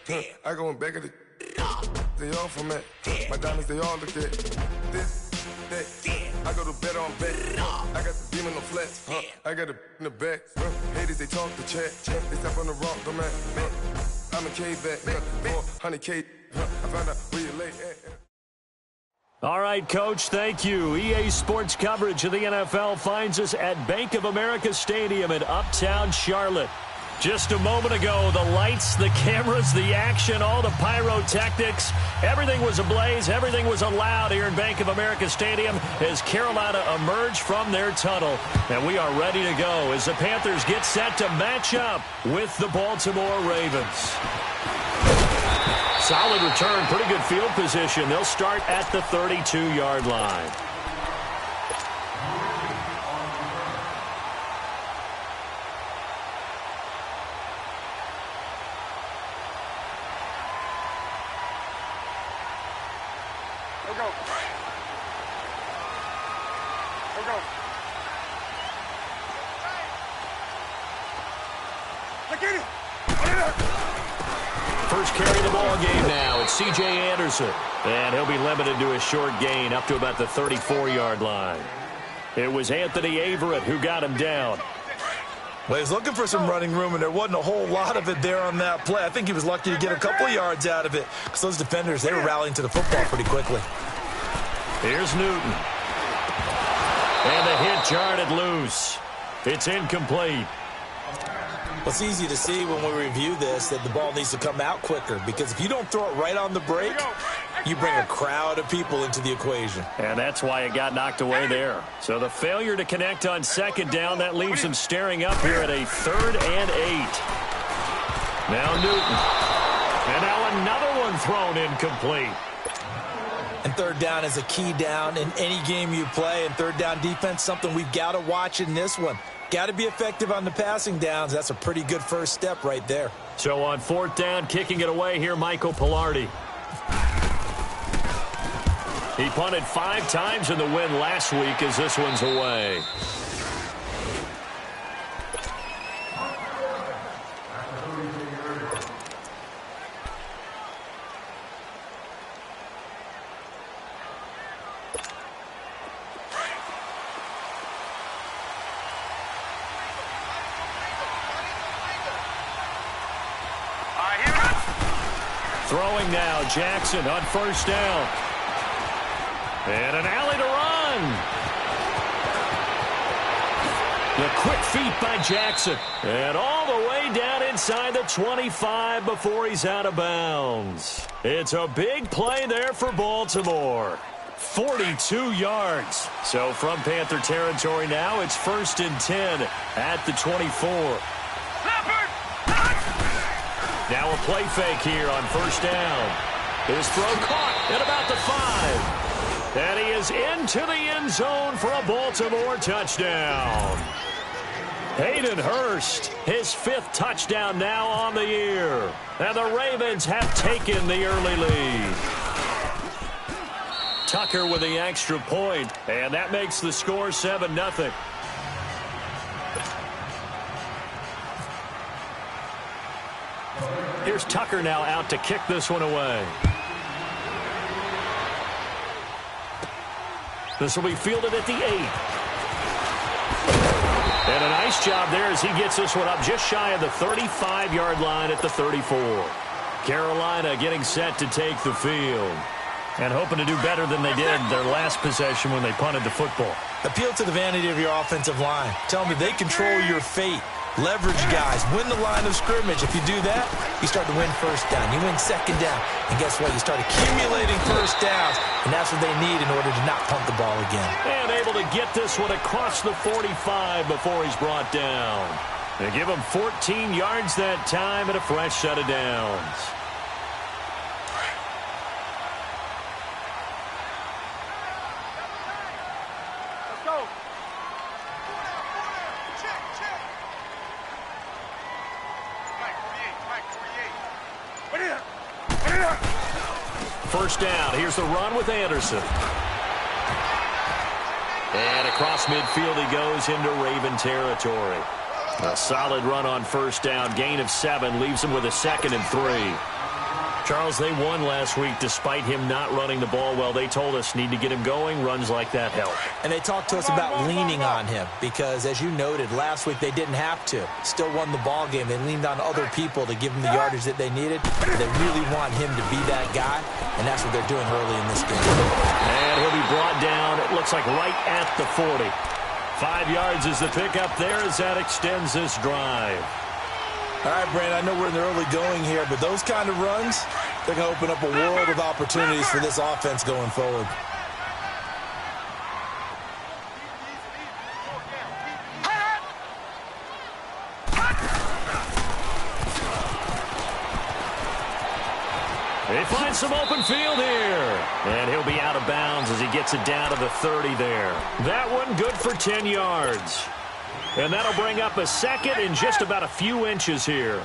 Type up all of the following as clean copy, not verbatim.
I go in back of the they all from it. My diamonds, they all look at this, that. I go to bed on back. I got the beam in the flat. I got it in the back. Haters, they talk the chat. They step on the rock, the man. I'm a K-back. 400K. I found out where you lay at. All right, Coach, thank you. EA Sports coverage of the NFL finds us at Bank of America Stadium in Uptown Charlotte. Just a moment ago, the lights, the cameras, the action, all the pyrotechnics, everything was ablaze, everything was allowed here in Bank of America Stadium as Carolina emerged from their tunnel. And we are ready to go as the Panthers get set to match up with the Baltimore Ravens. Solid return, pretty good field position. They'll start at the 32-yard line. First carry of the ball game now. It's C.J. Anderson. And he'll be limited to a short gain up to about the 34-yard line. It was Anthony Averett who got him down. Well, he was looking for some running room, and there wasn't a whole lot of it there on that play. I think he was lucky to get a couple of yards out of it because those defenders, they were rallying to the football pretty quickly. Here's Newton. And the hit jarred it loose. It's incomplete. Well, it's easy to see when we review this that the ball needs to come out quicker because if you don't throw it right on the break, you bring a crowd of people into the equation. And that's why it got knocked away there. So the failure to connect on second down, that leaves him staring up here at a 3rd and 8. Now Newton. And now another one thrown incomplete. And 3rd down is a key down in any game you play. And 3rd down defense, something we've got to watch in this one. Got to be effective on the passing downs. That's a pretty good first step right there. So on 4th down, kicking it away here, Michael Pilardi. He punted 5 times in the win last week as this one's away. Throwing now, Jackson on 1st down. And an alley to run. The quick feet by Jackson. And all the way down inside the 25 before he's out of bounds. It's a big play there for Baltimore. 42 yards. So from Panther territory now, it's 1st and 10 at the 24. Now a play fake here on 1st down. His throw caught at about the 5. And he is into the end zone for a Baltimore touchdown. Hayden Hurst, his 5th touchdown now on the year. And the Ravens have taken the early lead. Tucker with the extra point, and that makes the score 7-0. Here's Tucker now out to kick this one away. This will be fielded at the 8. And a nice job there as he gets this one up just shy of the 35-yard line at the 34. Carolina getting set to take the field. And hoping to do better than they did their last possession when they punted the football. Appeal to the vanity of your offensive line. Tell them that they control your fate. Leverage guys. Win the line of scrimmage. If you do that, you start to win 1st down. You win 2nd down. And guess what? You start accumulating 1st downs. And that's what they need in order to not punt the ball again. And able to get this one across the 45 before he's brought down. They give him 14 yards that time and a fresh set of downs. First down. Here's the run with Anderson. And across midfield he goes into Raven territory. A solid run on 1st down. Gain of 7 leaves him with a 2nd and 3. Charles, they won last week despite him not running the ball well. They told us need to get him going. Runs like that help. And they talked to us about leaning on him because, as you noted, last week they didn't have to. Still won the ball game. They leaned on other people to give them the yardage that they needed. They really want him to be that guy, and that's what they're doing early in this game. And he'll be brought down, it looks like right at the 40. 5 yards is the pickup there as that extends this drive. All right, Brandon, I know we're in the early going here, but those kind of runs, they're going to open up a world of opportunities for this offense going forward. He finds some open field here. And he'll be out of bounds as he gets it down to the 30 there. That one good for 10 yards. And that'll bring up a second in just about a few inches here.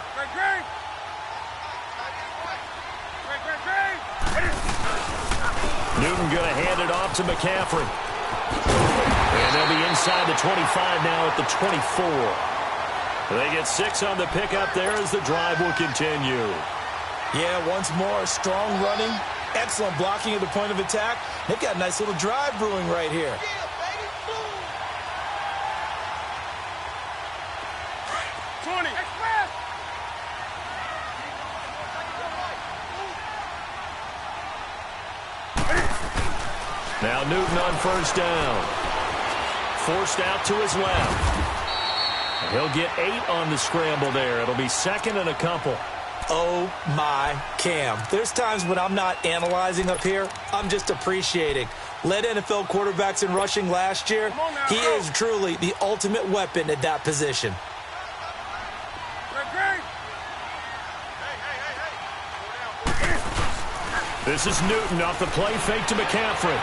Newton going to hand it off to McCaffrey. And they'll be inside the 25 now at the 24. They get 6 on the pickup there as the drive will continue. Yeah, once more, strong running, excellent blocking at the point of attack. They've got a nice little drive brewing right here. Now Newton on first down. Forced out to his left. He'll get 8 on the scramble there. It'll be second and a couple. Oh, my Cam. There's times when I'm not analyzing up here. I'm just appreciating. Led NFL quarterbacks in rushing last year. He is truly the ultimate weapon at that position. This is Newton off the play fake to McCaffrey.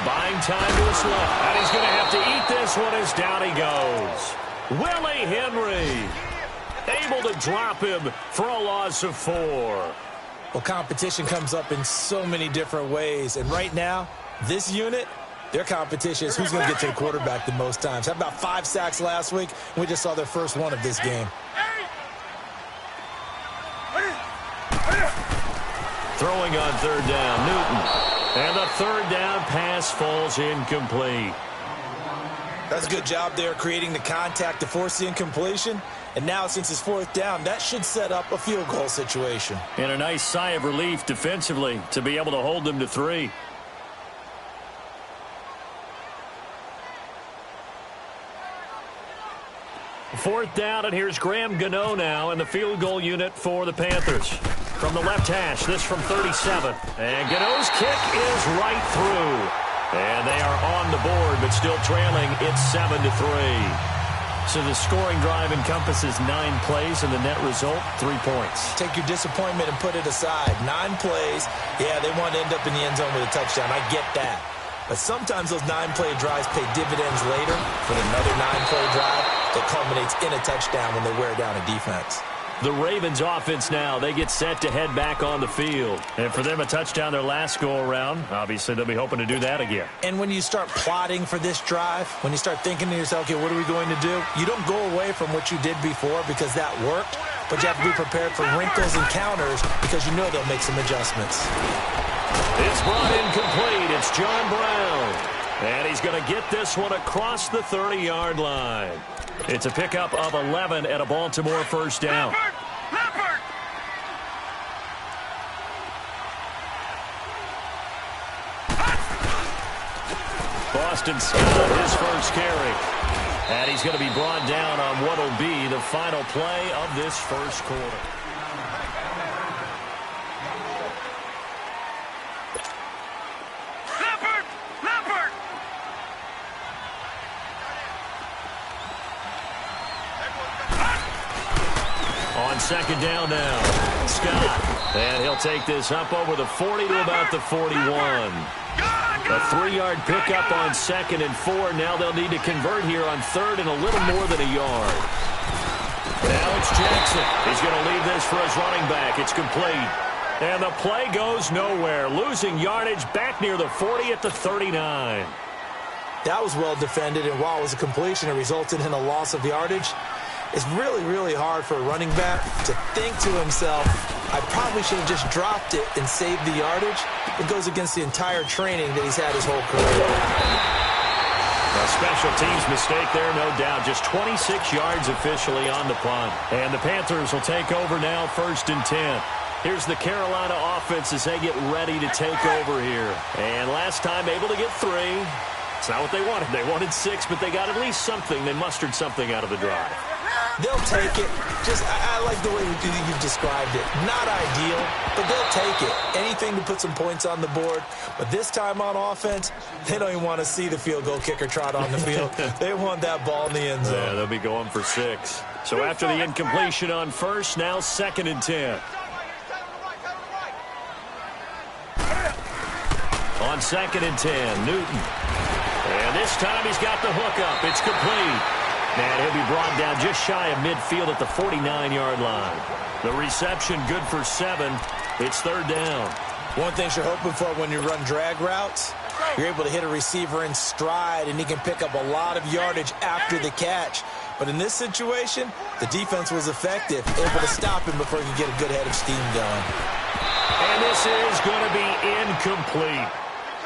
Buying time to his left. And he's going to have to eat this one as down he goes. Willie Henry able to drop him for a loss of 4. Well, competition comes up in so many different ways. And right now, this unit, their competition is who's going to get to the quarterback the most times. Had about 5 sacks last week, and we just saw their first one of this game. Throwing on third down, Newton. And the third down pass falls incomplete. That's a good job there creating the contact to force the incompletion. And now, since it's 4th down, that should set up a field goal situation. And a nice sigh of relief defensively to be able to hold them to 3. Fourth down, and here's Graham Gano now in the field goal unit for the Panthers. From the left hash, this from 37. And Gano's kick is right through. And they are on the board, but still trailing. It's 7-3. So the scoring drive encompasses 9 plays, and the net result, 3 points. Take your disappointment and put it aside. 9 plays. Yeah, they want to end up in the end zone with a touchdown. I get that. But sometimes those 9-play drives pay dividends later for another 9-play drive that culminates in a touchdown when they wear down a defense. The Ravens offense now, they get set to head back on the field. And for them, a touchdown their last go-around. Obviously, they'll be hoping to do that again. And when you start plotting for this drive, when you start thinking to yourself, okay, what are we going to do? You don't go away from what you did before because that worked, but you have to be prepared for wrinkles and counters because you know they'll make some adjustments. It's brought in complete. It's John Brown. And he's going to get this one across the 30-yard line. It's a pickup of 11 at a Baltimore first down. Boston Scott, his first carry. And he's going to be brought down on what will be the final play of this first quarter. On second down now, Scott. And he'll take this up over the 40 to about the 41. A 3-yard pickup on 2nd and 4. Now they'll need to convert here on 3rd and a little more than a yard. Alex Jackson. He's going to leave this for his running back. It's complete. And the play goes nowhere. Losing yardage back near the 40 at the 39. That was well defended, and while it was a completion, it resulted in a loss of yardage. It's really, really hard for a running back to think to himself, I probably should have just dropped it and saved the yardage. It goes against the entire training that he's had his whole career. A special teams mistake there, no doubt. Just 26 yards officially on the punt. And the Panthers will take over now, 1st and 10. Here's the Carolina offense as they get ready to take over here. And last time able to get 3. It's not what they wanted. They wanted 6, but they got at least something. They mustered something out of the drive. They'll take it. I like the way you've described it. Not ideal, but they'll take it. Anything to put some points on the board. But this time on offense, they don't even want to see the field goal kicker trot on the field. They want that ball in the end zone. Yeah, they'll be going for 6. So after the incompletion on 1st, now 2nd and 10. On 2nd and 10, Newton. And this time he's got the hook up. It's complete. And he'll be brought down just shy of midfield at the 49-yard line. The reception good for 7. It's 3rd down. One thing you're hoping for when you run drag routes, you're able to hit a receiver in stride, and he can pick up a lot of yardage after the catch. But in this situation, the defense was effective, able to stop him before he could get a good head of steam going. And this is going to be incomplete.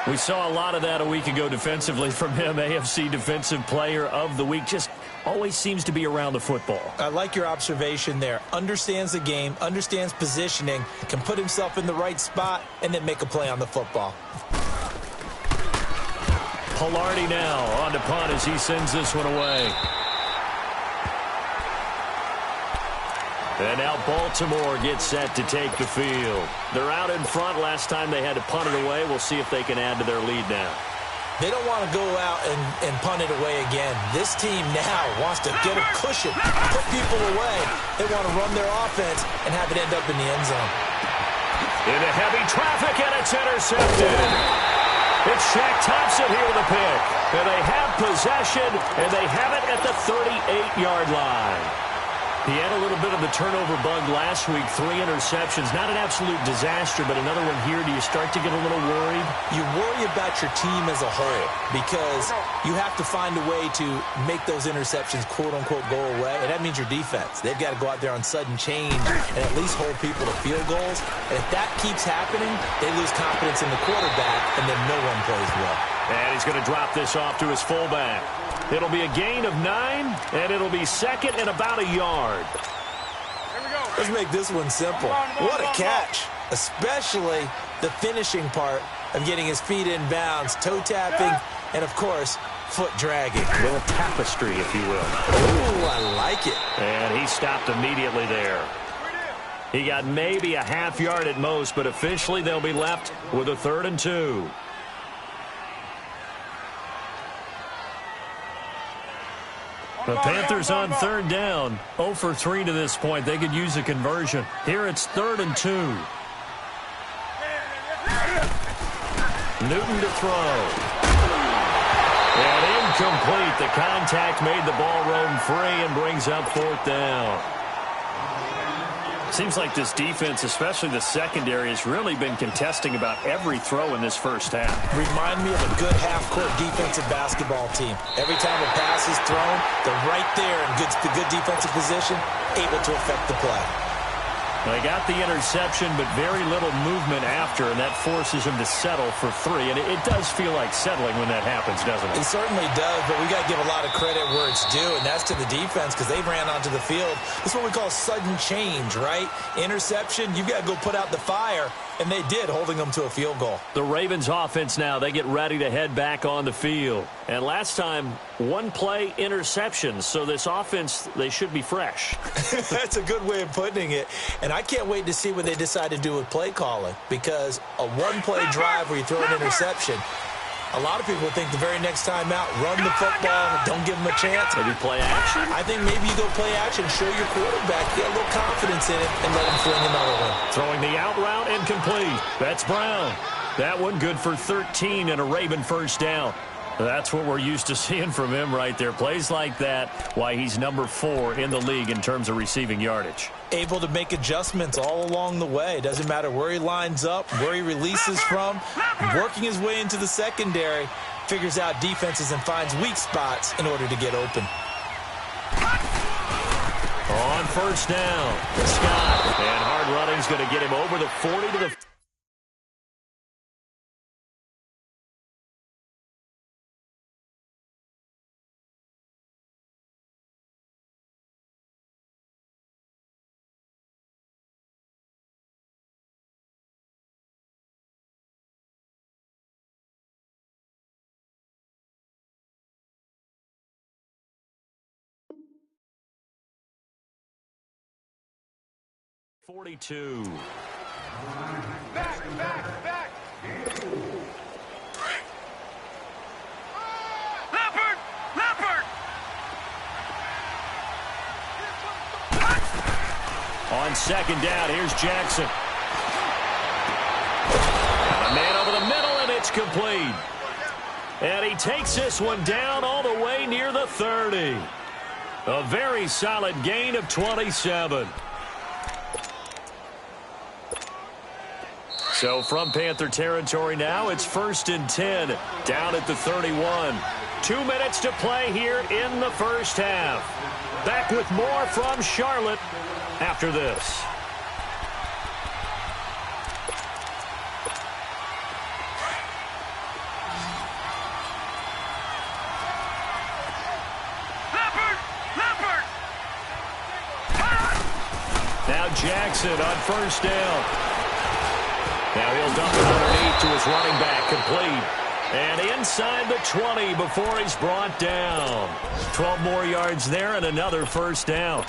We saw a lot of that a week ago defensively from him. AFC Defensive Player of the Week. Just always seems to be around the football. I like your observation there. Understands the game, understands positioning, can put himself in the right spot, and then make a play on the football. Pilardi now on to punt as he sends this one away. And now Baltimore gets set to take the field. They're out in front. Last time they had to punt it away. We'll see if they can add to their lead now. They don't want to go out and punt it away again. This team now wants to get a cushion, put people away. They want to run their offense and have it end up in the end zone. Into heavy traffic, and it's intercepted. It's Shaq Thompson here with a pick. And they have possession, and they have it at the 38-yard line. He had a little bit of the turnover bug last week, 3 interceptions. Not an absolute disaster, but another one here. Do you start to get a little worried? You worry about your team as a whole because you have to find a way to make those interceptions, quote-unquote, go away, and that means your defense. They've got to go out there on sudden change and at least hold people to field goals. And if that keeps happening, they lose confidence in the quarterback, and then no one plays well. And he's going to drop this off to his fullback. It'll be a gain of 9, and it'll be 2nd and about a yard. Let's make this one simple. What a catch, especially the finishing part of getting his feet in bounds, toe tapping, and, of course, foot dragging. A little tapestry, if you will. Ooh, I like it. And he stopped immediately there. He got maybe a half yard at most, but officially they'll be left with a 3rd and 2. The Panthers on 3rd down. 0 for 3 to this point. They could use a conversion. Here it's 3rd and 2. Newton to throw. And incomplete. The contact made the ball roam free and brings up 4th down. Seems like this defense, especially the secondary, has really been contesting about every throw in this first half. Remind me of a good half-court defensive basketball team. Every time a pass is thrown, they're right there in good defensive position, able to affect the play. They got the interception, but very little movement after, and that forces him to settle for 3. And it does feel like settling when that happens, doesn't it? It certainly does, but we got to give a lot of credit where it's due, and that's to the defense because they ran onto the field. This is what we call sudden change, right? Interception, you've got to go put out the fire, and they did, holding them to a field goal. The Ravens offense now, they get ready to head back on the field. And last time, 1-play interceptions, so this offense, they should be fresh. That's a good way of putting it. And I can't wait to see what they decide to do with play calling because a 1-play drive where you throw an interception, a lot of people think the very next time out, run the football, don't give them a chance. Maybe play action? I think maybe you go play action, show your quarterback, get a little confidence in it, and let him fling another one. Throwing the out route incomplete. That's Brown. That one good for 13 and a Raven 1st down. That's what we're used to seeing from him right there. Plays like that, why he's number 4 in the league in terms of receiving yardage. Able to make adjustments all along the way. Doesn't matter where he lines up, where he releases from. Working his way into the secondary, figures out defenses and finds weak spots in order to get open. On first down, Scott. And hard running's going to get him over the 40 to the... .42. Back. Leopard. On second down, here's Jackson. Got a man over the middle, and it's complete. And he takes this one down all the way near the 30. A very solid gain of 27. So from Panther territory now, it's 1st and 10, down at the 31. 2 minutes to play here in the first half. Back with more from Charlotte after this. Leopard. Now Jackson on first down. Now he'll dump it underneath to his running back, complete. And inside the 20 before he's brought down. 12 more yards there and another first down.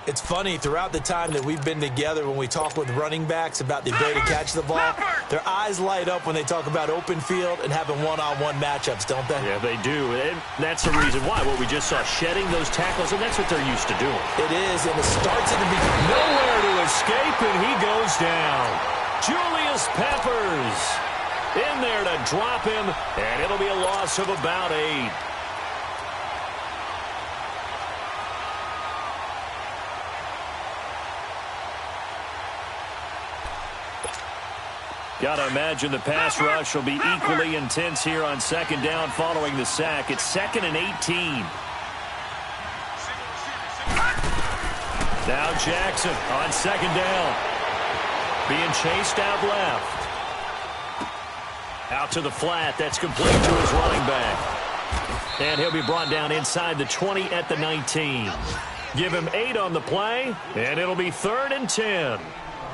It's funny, throughout the time that we've been together, when we talk with running backs about the ability to catch the ball, their eyes light up when they talk about open field and having one-on-one matchups, don't they? Yeah, they do. And that's the reason why. What we just saw, shedding those tackles, and that's what they're used to doing. It is, and it starts at the beginning. Nowhere to escape, and he goes down. Julius Peppers in there to drop him, and it'll be a loss of about 8. Got to imagine the pass rush will be equally intense here on second down following the sack. It's 2nd and 18. Now Jackson on second down. Being chased out left. Out to the flat. That's complete to his running back. And he'll be brought down inside the 20 at the 19. Give him 8 on the play, and it'll be 3rd and 10.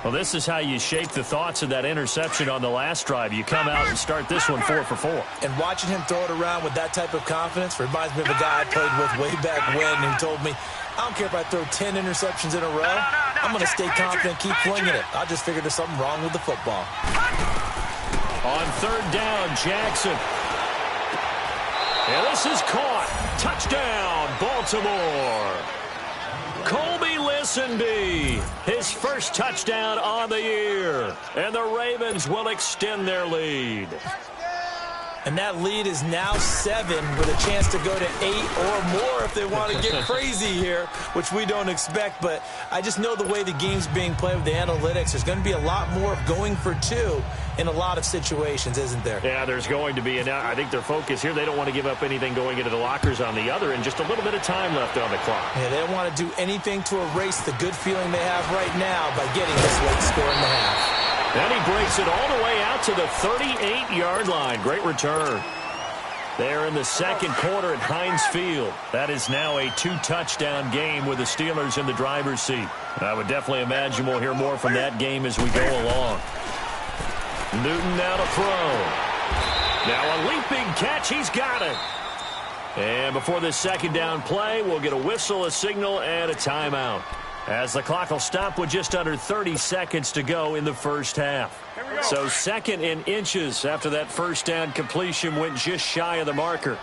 Well, this is how you shape the thoughts of that interception on the last drive. You come out and start this one 4 for 4. And watching him throw it around with that type of confidence reminds me of a guy I played with way back when who told me, I don't care if I throw 10 interceptions in a row. I'm going to stay confident, keep flinging it. I just figured there's something wrong with the football. On 3rd down, Jackson. And this is caught. Touchdown, Baltimore. Colby Listenby, his first touchdown on the year. And the Ravens will extend their lead. And that lead is now 7 with a chance to go to 8 or more if they want to get crazy here, which we don't expect. But I just know the way the game's being played with the analytics, there's going to be a lot more of going for 2 in a lot of situations, isn't there? Yeah, there's going to be. And I think their focus here, they don't want to give up anything going into the lockers on the other, and just a little bit of time left on the clock. Yeah, they don't want to do anything to erase the good feeling they have right now by getting this late score in the half. And he breaks it all the way out to the 38-yard line. Great return. There in the second quarter at Heinz Field. That is now a 2-touchdown game with the Steelers in the driver's seat. I would definitely imagine we'll hear more from that game as we go along. Newton now to throw. Now a leaping catch. He's got it. And before this second down play, we'll get a whistle, a signal, and a timeout, as the clock will stop with just under 30 seconds to go in the first half. So 2nd and inches after that first down completion went just shy of the marker.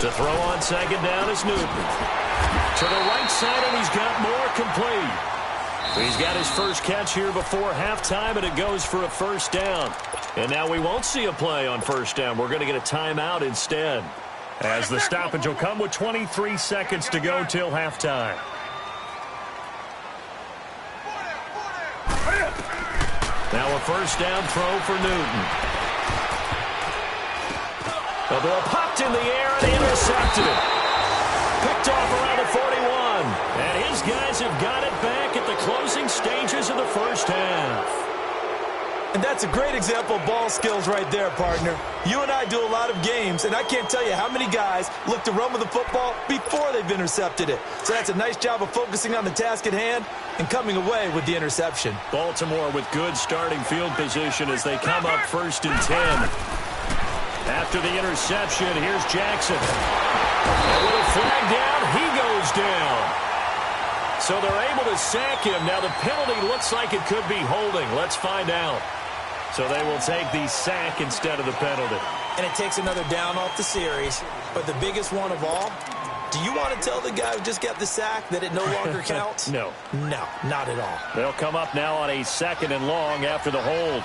To throw on second down is Newton. To the right side, and he's got more complete. He's got his first catch here before halftime, and it goes for a first down. And now we won't see a play on first down. We're going to get a timeout instead, as the stoppage will come with 23 seconds to go till halftime. Now a first down throw for Newton. The ball popped in the air and intercepted. Picked off around the 41. And his guys have got it back at the closing stages of the first half. And that's a great example of ball skills right there, partner. You and I do a lot of games, and I can't tell you how many guys look to run with the football before they've intercepted it. So that's a nice job of focusing on the task at hand and coming away with the interception. Baltimore with good starting field position as they come up 1st and 10. After the interception, here's Jackson. And with a flag down, he goes down. So they're able to sack him. Now the penalty looks like it could be holding. Let's find out. So they will take the sack instead of the penalty. And it takes another down off the series. But the biggest one of all, do you want to tell the guy who just got the sack that it no longer counts? No. No, not at all. They'll come up now on a 2nd and long after the hold.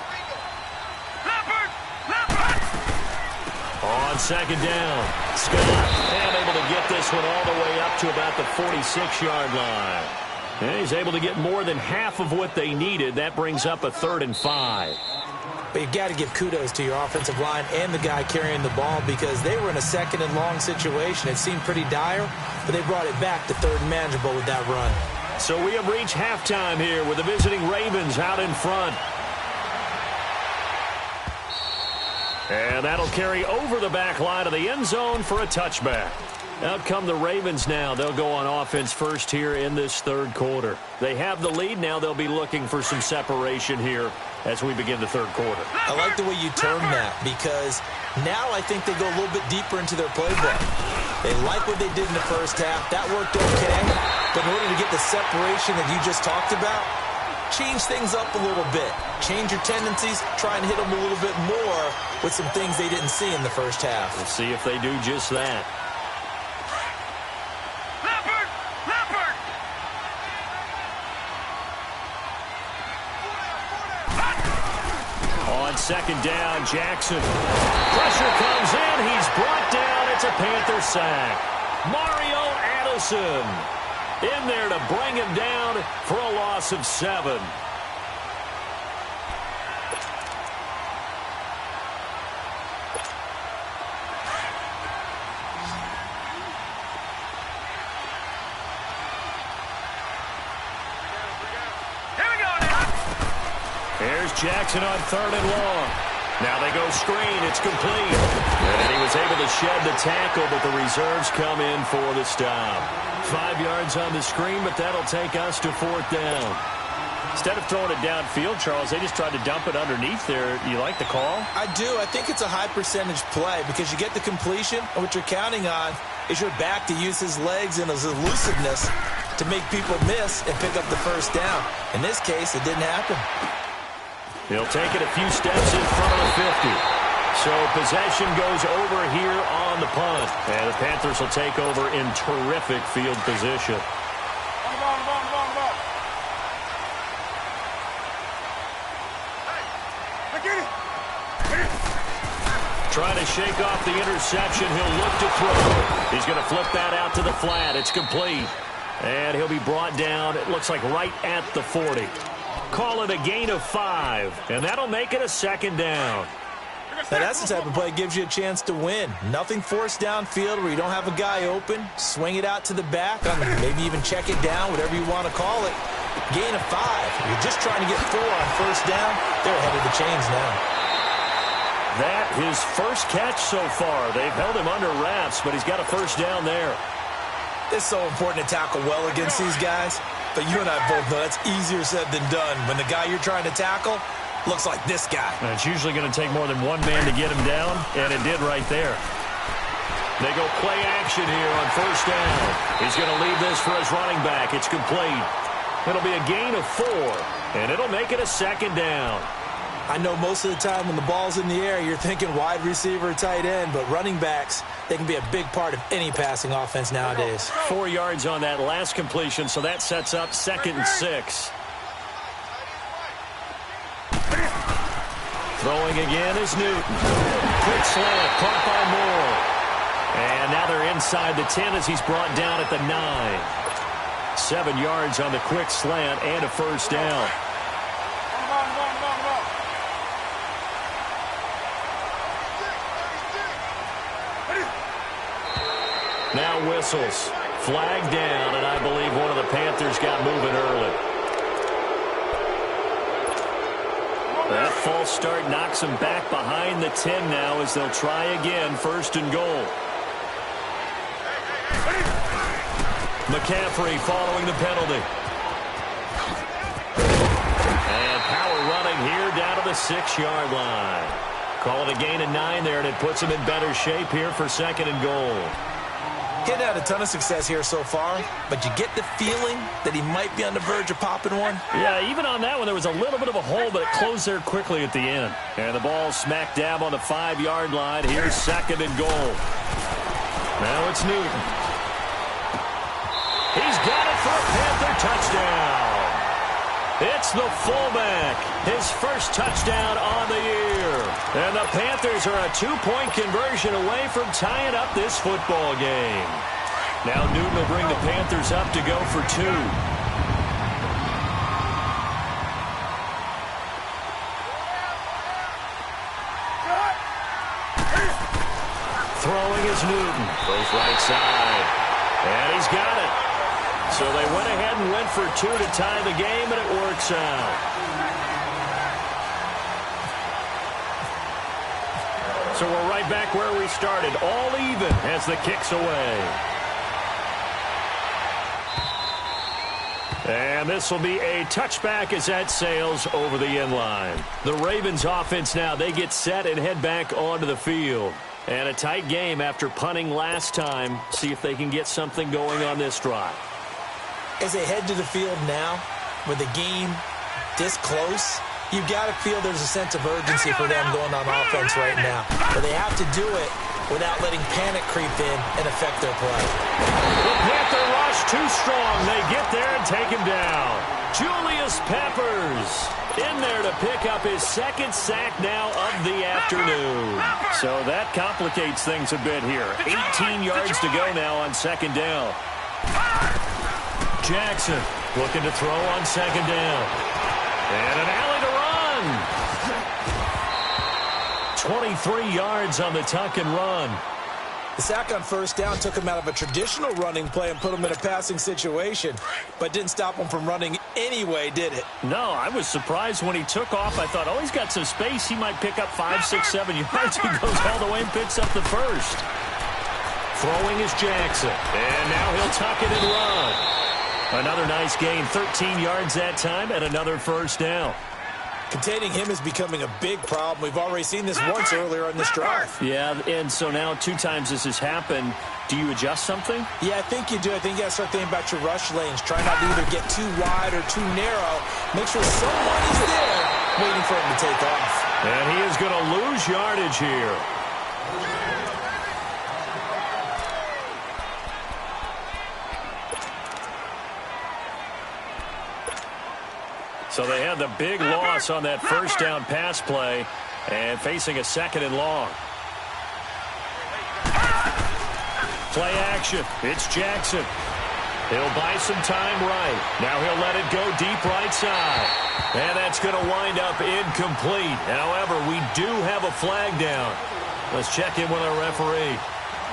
On 2nd down, Scott and able to get this one all the way up to about the 46-yard line. And he's able to get more than half of what they needed. That brings up a 3rd and 5. But you've got to give kudos to your offensive line and the guy carrying the ball because they were in a 2nd and long situation. It seemed pretty dire, but they brought it back to 3rd and manageable with that run. So we have reached halftime here with the visiting Ravens out in front. And that'll carry over the back line of the end zone for a touchback. Out come the Ravens now. They'll go on offense first here in this 3rd quarter. They have the lead. Now they'll be looking for some separation here as we begin the 3rd quarter. I like the way you term that because now I think they go a little bit deeper into their playbook. They like what they did in the first half. That worked okay. But in order to get the separation that you just talked about, change things up a little bit. Change your tendencies. Try and hit them a little bit more with some things they didn't see in the first half. We'll see if they do just that. On 2nd down, Jackson. Pressure comes in. He's brought down. It's a Panther sack. Mario Addison in there to bring him down for a loss of 7. Here's Jackson on 3rd and long. Now they go screen. It's complete. And he was able to shed the tackle, but the reserves come in for the stop. 5 yards on the screen, but that'll take us to 4th down. Instead of throwing it downfield, Charles, they just tried to dump it underneath there. You like the call? I do. I think it's a high percentage play because you get the completion, and what you're counting on is your back to use his legs and his elusiveness to make people miss and pick up the 1st down. In this case, it didn't happen. He'll take it a few steps in front of the 50. So possession goes over here on the punt. And the Panthers will take over in terrific field position. Trying to shake off the interception. He'll look to throw. He's going to flip that out to the flat. It's complete. And he'll be brought down, it looks like right at the 40. Call it a gain of 5. And that'll make it a 2nd down. Now that's the type of play that gives you a chance to win. Nothing forced downfield where you don't have a guy open. Swing it out to the back, maybe even check it down, whatever you want to call it. Gain of 5. You're just trying to get 4 on 1st down. They're ahead of the chains now. That his first catch so far. They've held him under wraps, but he's got a 1st down there. It's so important to tackle well against these guys, but you and I both know that's easier said than done. When the guy you're trying to tackle looks like this guy. And it's usually going to take more than one man to get him down, and it did right there. They go play action here on 1st down. He's going to leave this for his running back. It's complete. It'll be a gain of 4, and it'll make it a 2nd down. I know most of the time when the ball's in the air, you're thinking wide receiver, tight end, but running backs, they can be a big part of any passing offense nowadays. 4 yards on that last completion, so that sets up 2nd and 6. Throwing again is Newton. Quick slant, caught by Moore. And now they're inside the 10 as he's brought down at the 9. 7 yards on the quick slant and a 1st down. the whistles. Flag down, and I believe one of the Panthers got moving early. That false start knocks them back behind the 10 now as they'll try again, 1st and goal. McCaffrey following the penalty. And power running here down to the 6-yard line. Call it a gain of 9 there, and it puts him in better shape here for 2nd and goal. Getting had a ton of success here so far, but you get the feeling that he might be on the verge of popping one. Yeah, even on that one, there was a little bit of a hole, but it closed there quickly at the end. And the ball smack dab on the 5-yard line. Here's 2nd and goal. Now it's Newton. He's got it for a Panther touchdown. It's the fullback, his first touchdown on the year. And the Panthers are a 2-point conversion away from tying up this football game. Now Newton will bring the Panthers up to go for 2. Throwing is Newton. Goes right side. And he's got it. So they went ahead and went for 2 to tie the game, and it works out. So we're right back where we started, all even as the kick's away. And this will be a touchback as that sails over the end line. The Ravens offense now, they get set and head back onto the field. And a tight game after punting last time. See if they can get something going on this drive. As they head to the field now, with the game this close, you've got to feel there's a sense of urgency for them going on offense right now. But they have to do it without letting panic creep in and affect their play. The Panther rush too strong. They get there and take him down. Julius Peppers in there to pick up his 2nd sack now of the afternoon. So that complicates things a bit here. 18 yards to go now on 2nd down. Jackson looking to throw on 2nd down. And an alley to run. 23 yards on the tuck and run. The sack on 1st down took him out of a traditional running play and put him in a passing situation, but didn't stop him from running anyway, did it? No, I was surprised when he took off. I thought, oh, he's got some space. He might pick up 5, 6, 7 yards. He goes all the way and picks up the 1st. Throwing is Jackson. And now he'll tuck it and run. Another nice gain, 13 yards that time, and another 1st down. Containing him is becoming a big problem. We've already seen this once earlier on this drive. Yeah, and so now 2 times this has happened. Do you adjust something? Yeah, I think you do. I think you got to start thinking about your rush lanes. Try not to either get too wide or too narrow. Make sure someone is there waiting for him to take off. And he is going to lose yardage here. So they had the big loss on that 1st down pass play and facing a 2nd and long. Play action. It's Jackson. He'll buy some time right. Now he'll let it go deep right side. And that's going to wind up incomplete. However, we do have a flag down. Let's check in with our referee.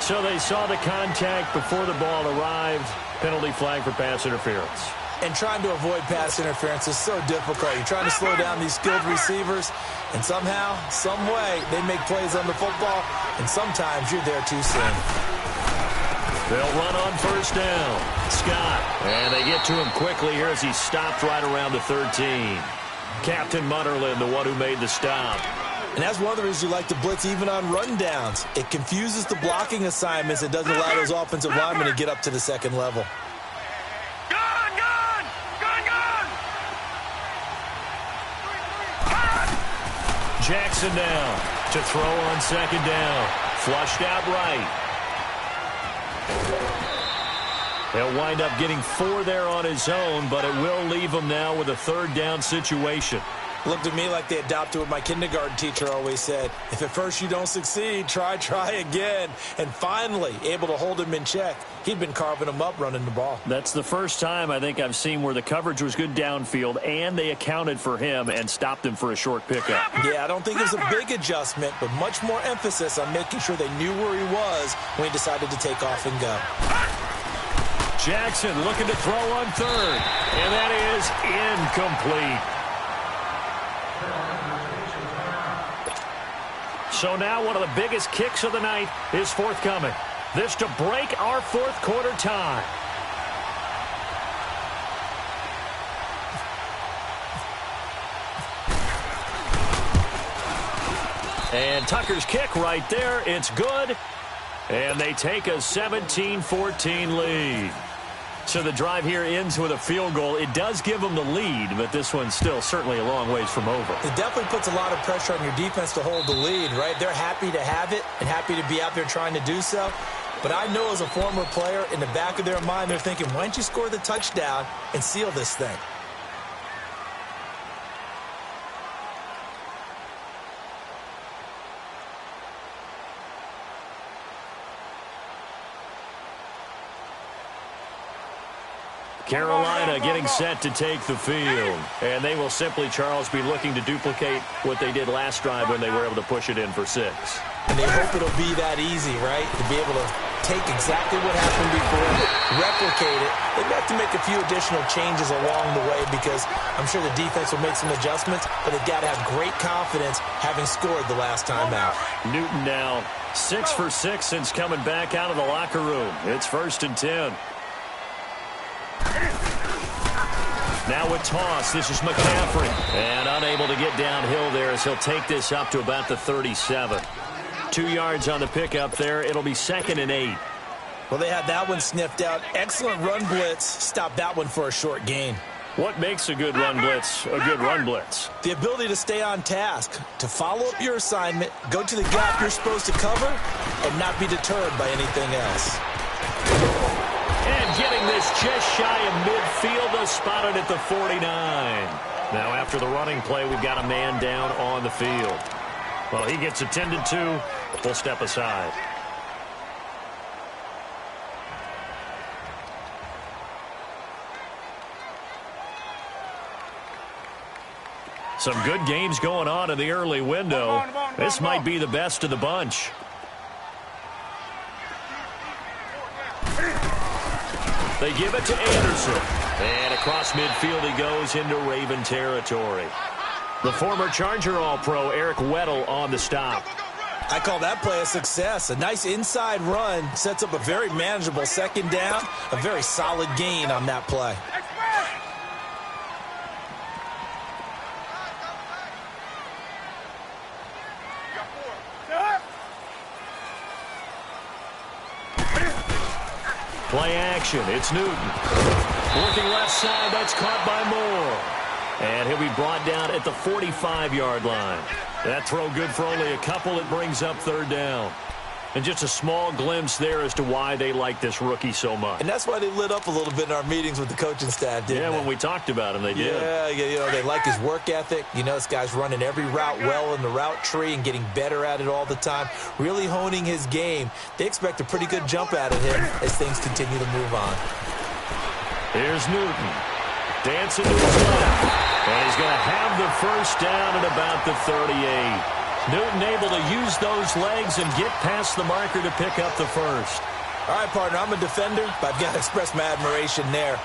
So they saw the contact before the ball arrived. Penalty flag for pass interference. And trying to avoid pass interference is so difficult. You're trying to slow down these skilled receivers, and somehow, some way, they make plays on the football, and sometimes you're there too soon. They'll run on 1st down. Scott. And they get to him quickly here as he stopped right around the 13. Captain Mutterland, the one who made the stop. And that's one of the reasons you like to blitz even on rundowns. It confuses the blocking assignments. It doesn't allow those offensive linemen to get up to the 2nd level. Jackson now to throw on 2nd down. Flushed out right. He'll wind up getting 4 there on his own, but it will leave him now with a 3rd down situation. Looked at me like they adopted what my kindergarten teacher always said. If at first you don't succeed, try again. And finally, able to hold him in check. He'd been carving him up running the ball. That's the first time I think I've seen where the coverage was good downfield and they accounted for him and stopped him for a short pickup. Yeah, I don't think it was a big adjustment, but much more emphasis on making sure they knew where he was when he decided to take off and go. Jackson looking to throw on third, and that is incomplete. So now one of the biggest kicks of the night is forthcoming. This to break our fourth quarter tie. And Tucker's kick right there. It's good. And they take a 17-14 lead. So the drive here ends with a field goal. It does give them the lead, but this one's still certainly a long ways from over. It definitely puts a lot of pressure on your defense to hold the lead, right? They're happy to have it and happy to be out there trying to do so. But I know as a former player, in the back of their mind, they're thinking, why don't you score the touchdown and seal this thing? Carolina getting set to take the field. And they will simply, Charles, be looking to duplicate what they did last drive when they were able to push it in for 6. And they hope it'll be that easy, right? To be able to take exactly what happened before, replicate it. They've got to make a few additional changes along the way because I'm sure the defense will make some adjustments, but they've got to have great confidence having scored the last time out. Newton now 6 for 6 since coming back out of the locker room. It's 1st and 10. Now with toss, this is McCaffrey. And unable to get downhill there as he'll take this up to about the 37. 2 yards on the pickup there. It'll be 2nd and 8. Well, they had that one sniffed out. Excellent run blitz. Stopped that one for a short gain. What makes a good run blitz a good run blitz? The ability to stay on task, to follow up your assignment, go to the gap you're supposed to cover, and not be deterred by anything else. And getting this just shy of midfield, they'll spot it at the 49. Now after the running play, we've got a man down on the field. Well, he gets attended to. We'll step aside. Some good games going on in the early window. This might be the best of the bunch. They give it to Anderson. And across midfield he goes into Raven territory. The former Charger All-Pro Eric Weddle on the stop. I call that play a success. A nice inside run sets up a very manageable 2nd down. A very solid gain on that play. Play action. It's Newton. Working left side. That's caught by Moore. And he'll be brought down at the 45-yard line. That throw good for only a couple. It brings up 3rd down. And just a small glimpse there as to why they like this rookie so much. And that's why they lit up a little bit in our meetings with the coaching staff, didn't they? Yeah, when we talked about him, they did. Yeah, you know, they like his work ethic. You know, this guy's running every route well in the route tree and getting better at it all the time, really honing his game. They expect a pretty good jump out of him as things continue to move on. Here's Newton. Dancing to his left. And he's going to have the 1st down at about the 38. Newton able to use those legs and get past the marker to pick up the 1st. All right, partner, I'm a defender, but I've got to express my admiration there.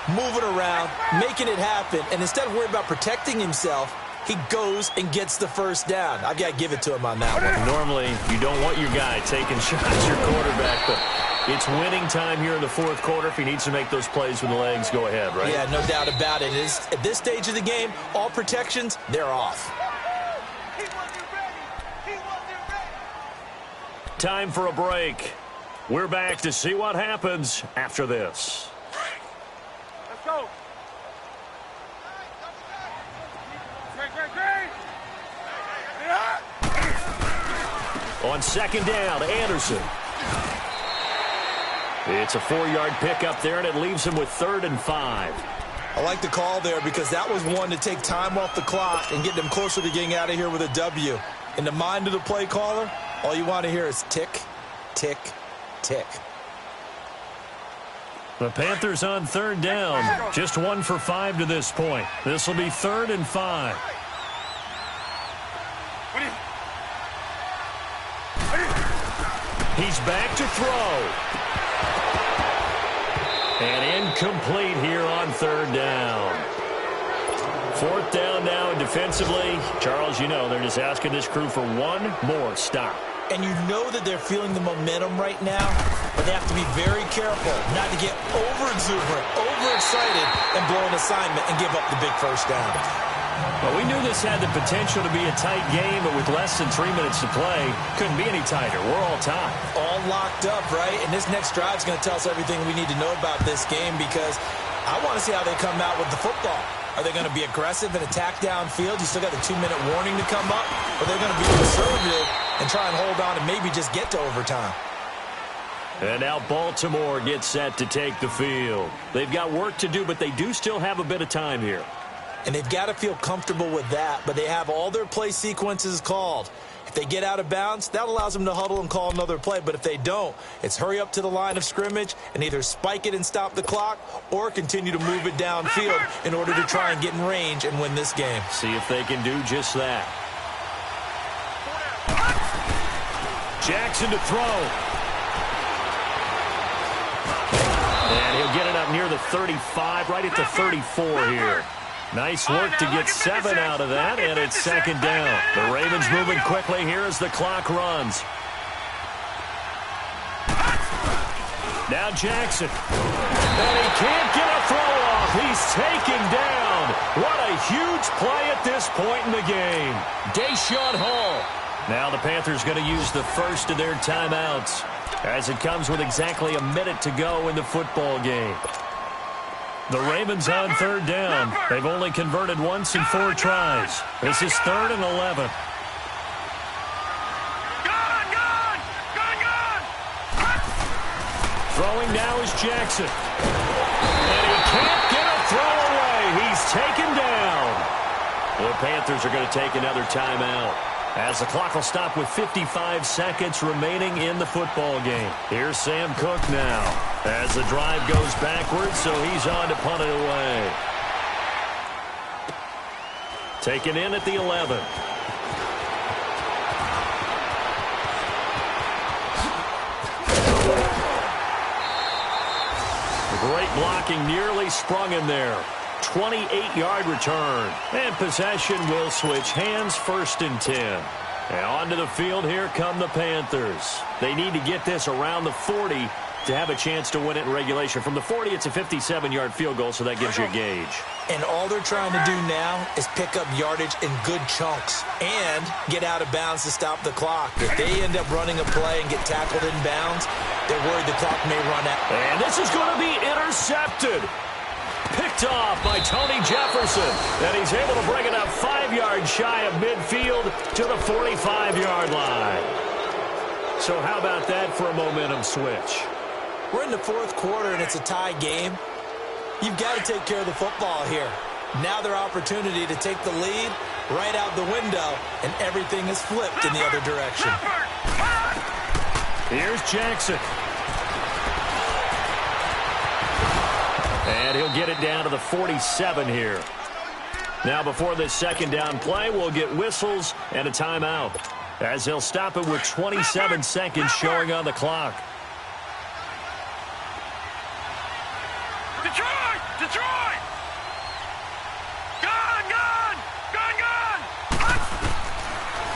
Moving around, making it happen, and instead of worrying about protecting himself, he goes and gets the 1st down. I've got to give it to him on that one. Normally, you don't want your guy taking shots, your quarterback, but it's winning time here in the 4th quarter. If he needs to make those plays with the legs, go ahead, right? Yeah, no doubt about it. At this stage of the game, all protections, they're off. Time for a break. We're back to see what happens after this. Let's go. On 2nd down, Anderson. It's a 4-yard pickup there, and it leaves him with 3rd and 5. I like the call there because that was one to take time off the clock and get them closer to getting out of here with a W. In the mind of the play caller, all you want to hear is tick, tick, tick. The Panthers on third down. Just 1 for 5 to this point. This will be 3rd and 5. He's back to throw. And incomplete here on 3rd down. 4th down now, and defensively, Charles, you know, they're just asking this crew for one more stop. And you know that they're feeling the momentum right now, but they have to be very careful not to get over-exuberant, overexcited, and blow an assignment and give up the big first down. Well, we knew this had the potential to be a tight game, but with less than 3 minutes to play, couldn't be any tighter. We're all tied. All locked up, right? And this next drive is going to tell us everything we need to know about this game because I want to see how they come out with the football. Are they going to be aggressive and attack downfield? You still got the 2-minute warning to come up? Or are they going to be conservative and try and hold on and maybe just get to overtime? And now Baltimore gets set to take the field. They've got work to do, but they do still have a bit of time here. And they've got to feel comfortable with that, but they have all their play sequences called. If they get out of bounds, that allows them to huddle and call another play. But if they don't, it's hurry up to the line of scrimmage and either spike it and stop the clock or continue to move it downfield in order to try and get in range and win this game. See if they can do just that. Jackson to throw. And he'll get it up near the 35, right at the 34 here. Nice work to get 7 out of that, and it's 2nd down. The Ravens moving quickly here as the clock runs. Now Jackson. And he can't get a throw off. He's taken down. What a huge play at this point in the game. Deshaun Hall. Now the Panthers going to use the first of their timeouts as it comes with exactly a minute to go in the football game. The Ravens on 3rd down. They've only converted once in 4 tries. This is 3rd and 11. Throwing now is Jackson. And he can't get a throw away. He's taken down. The Panthers are going to take another timeout as the clock will stop with 55 seconds remaining in the football game. Here's Sam Cook now as the drive goes backwards, so he's on to punt it away. Taken in at the 11. Great blocking, nearly sprung in there. 28-yard return. And possession will switch hands, 1st and 10. And onto the field, here come the Panthers. They need to get this around the 40 to have a chance to win it in regulation. From the 40, it's a 57-yard field goal, so that gives you a gauge. And all they're trying to do now is pick up yardage in good chunks and get out of bounds to stop the clock. If they end up running a play and get tackled in bounds, they're worried the clock may run out. And this is going to be intercepted. Picked off by Tony Jefferson. And he's able to bring it up 5 yards shy of midfield to the 45-yard line. So how about that for a momentum switch? We're in the 4th quarter, and it's a tie game. You've got to take care of the football here. Now their opportunity to take the lead right out the window, and everything is flipped in the other direction. Here's Jackson. And he'll get it down to the 47 here. Now before this 2nd down play, we'll get whistles and a timeout as he'll stop it with 27 seconds showing on the clock. Detroit! Detroit! Gun! Gun! Gun! Gun!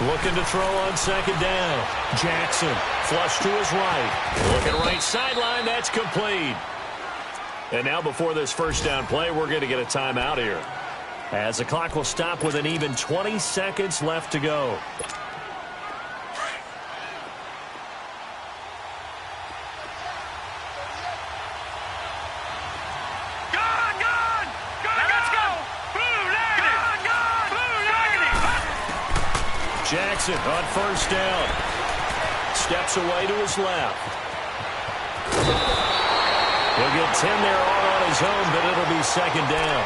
Looking to throw on 2nd down. Jackson, flush to his right. Looking right sideline, that's complete. And now before this 1st down play, we're going to get a timeout here as the clock will stop with an even 20 seconds left to go. Gun! Gun! Gun! Let's go! Blue negative! Gun! Blue negative! Jackson on 1st down. Steps away to his left. He'll get 10 there all on his own, but it'll be second down.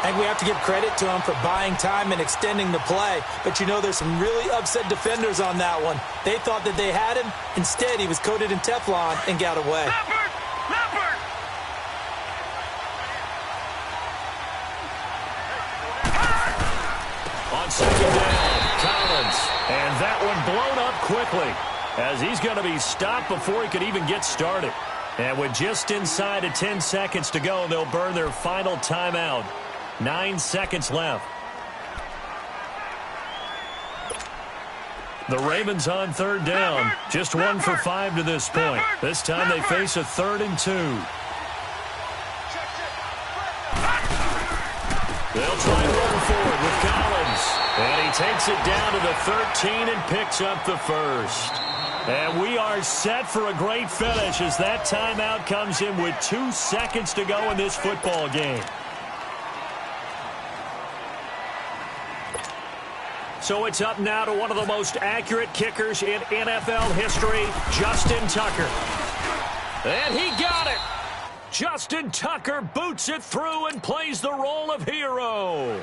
I think we have to give credit to him for buying time and extending the play. But, you know, there's some really upset defenders on that one. They thought that they had him. Instead, he was coated in Teflon and got away. Leopard! On second down, Collins. And that one blown up quickly as he's going to be stopped before he could even get started. And with just inside of 10 seconds to go, they'll burn their final timeout. 9 seconds left. The Ravens on third down. Just 1 for 5 to this point. This time they face a 3rd and 2. They'll try to roll forward with Collins. And he takes it down to the 13 and picks up the first. And we are set for a great finish as that timeout comes in with 2 seconds to go in this football game. So it's up now to one of the most accurate kickers in NFL history, Justin Tucker. And he got it. Justin Tucker boots it through and plays the role of hero.